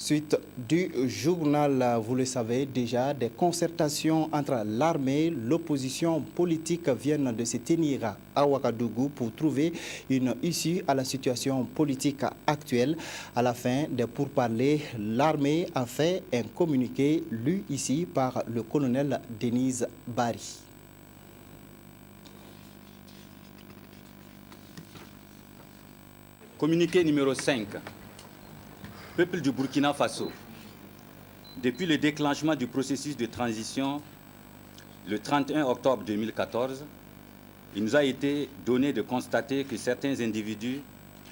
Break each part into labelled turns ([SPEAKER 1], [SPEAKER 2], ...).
[SPEAKER 1] Suite du journal, vous le savez déjà, des concertations entre l'armée et l'opposition politique viennent de se tenir à Ouagadougou pour trouver une issue à la situation politique actuelle. À la fin des pourparlers, l'armée a fait un communiqué lu ici par le colonel Denise Bari.
[SPEAKER 2] Communiqué numéro 5. Peuple du Burkina Faso, depuis le déclenchement du processus de transition le 31 octobre 2014, il nous a été donné de constater que certains individus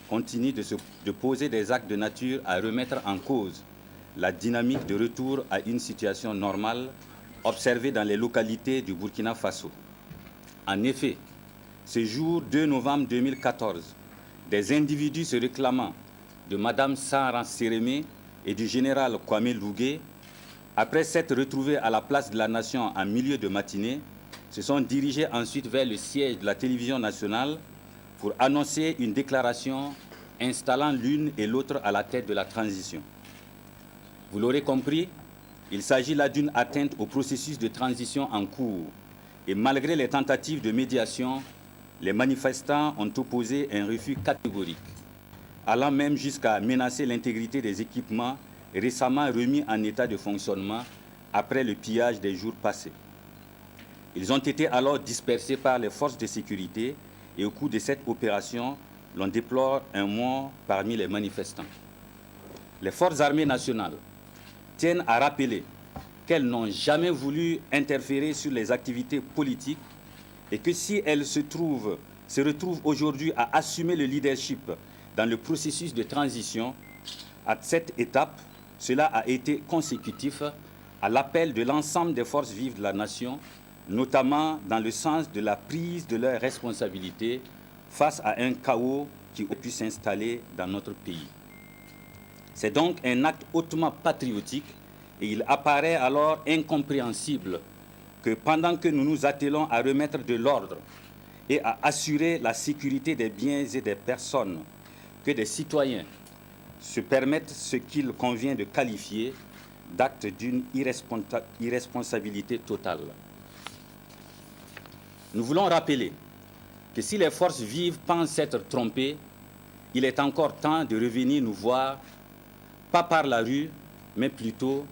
[SPEAKER 2] continuent de poser des actes de nature à remettre en cause la dynamique de retour à une situation normale observée dans les localités du Burkina Faso. En effet, ce jour 2 novembre 2014, des individus se réclamant de Mme Sara Sérémé et du général Kwame Lougué, après s'être retrouvés à la place de la Nation en milieu de matinée, se sont dirigés ensuite vers le siège de la télévision nationale pour annoncer une déclaration installant l'une et l'autre à la tête de la transition. Vous l'aurez compris, il s'agit là d'une atteinte au processus de transition en cours. Et malgré les tentatives de médiation, les manifestants ont opposé un refus catégorique, allant même jusqu'à menacer l'intégrité des équipements récemment remis en état de fonctionnement après le pillage des jours passés. Ils ont été alors dispersés par les forces de sécurité et au cours de cette opération, l'on déplore un mort parmi les manifestants. Les forces armées nationales tiennent à rappeler qu'elles n'ont jamais voulu interférer sur les activités politiques et que si elles se retrouvent aujourd'hui à assumer le leadership dans le processus de transition, à cette étape, cela a été consécutif à l'appel de l'ensemble des forces vives de la nation, notamment dans le sens de la prise de leurs responsabilités face à un chaos qui aurait pu s'installer dans notre pays. C'est donc un acte hautement patriotique et il apparaît alors incompréhensible que pendant que nous nous attelons à remettre de l'ordre et à assurer la sécurité des biens et des personnes, que des citoyens se permettent ce qu'il convient de qualifier d'acte d'une irresponsabilité totale. Nous voulons rappeler que si les forces vives pensent s'être trompées, il est encore temps de revenir nous voir, pas par la rue, mais plutôt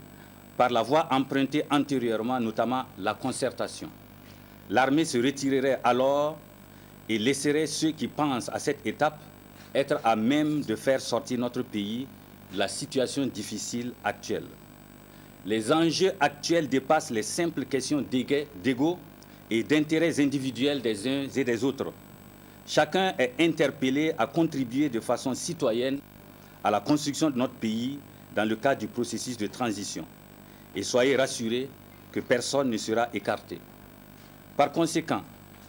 [SPEAKER 2] par la voie empruntée antérieurement, notamment la concertation. L'armée se retirerait alors et laisserait ceux qui pensent à cette étape être à même de faire sortir notre pays de la situation difficile actuelle. Les enjeux actuels dépassent les simples questions d'ego et d'intérêts individuels des uns et des autres. Chacun est interpellé à contribuer de façon citoyenne à la construction de notre pays dans le cadre du processus de transition. Et soyez rassurés que personne ne sera écarté. Par conséquent,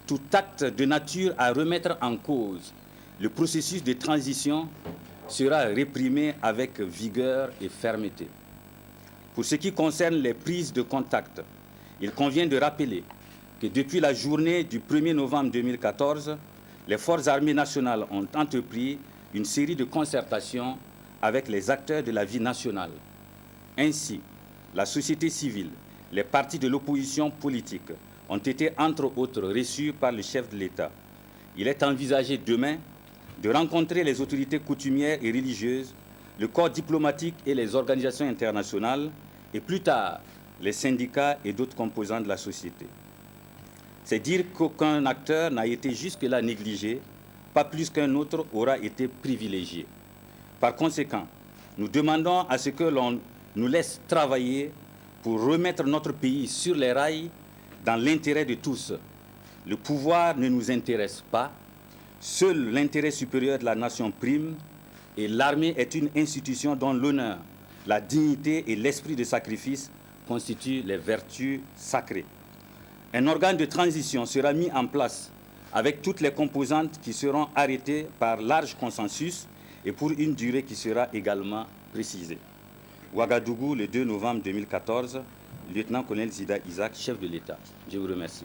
[SPEAKER 2] tout acte de nature à remettre en cause le processus de transition sera réprimé avec vigueur et fermeté. Pour ce qui concerne les prises de contact, il convient de rappeler que depuis la journée du 1er novembre 2014, les forces armées nationales ont entrepris une série de concertations avec les acteurs de la vie nationale. Ainsi, la société civile, les partis de l'opposition politique ont été entre autres reçus par le chef de l'État. Il est envisagé demain de rencontrer les autorités coutumières et religieuses, le corps diplomatique et les organisations internationales, et plus tard, les syndicats et d'autres composants de la société. C'est dire qu'aucun acteur n'a été jusque-là négligé, pas plus qu'un autre aura été privilégié. Par conséquent, nous demandons à ce que l'on nous laisse travailler pour remettre notre pays sur les rails dans l'intérêt de tous. Le pouvoir ne nous intéresse pas. Seul l'intérêt supérieur de la nation prime et l'armée est une institution dont l'honneur, la dignité et l'esprit de sacrifice constituent les vertus sacrées. Un organe de transition sera mis en place avec toutes les composantes qui seront arrêtées par large consensus et pour une durée qui sera également précisée. Ouagadougou, le 2 novembre 2014, lieutenant-colonel Zida Isaac, chef de l'État. Je vous remercie.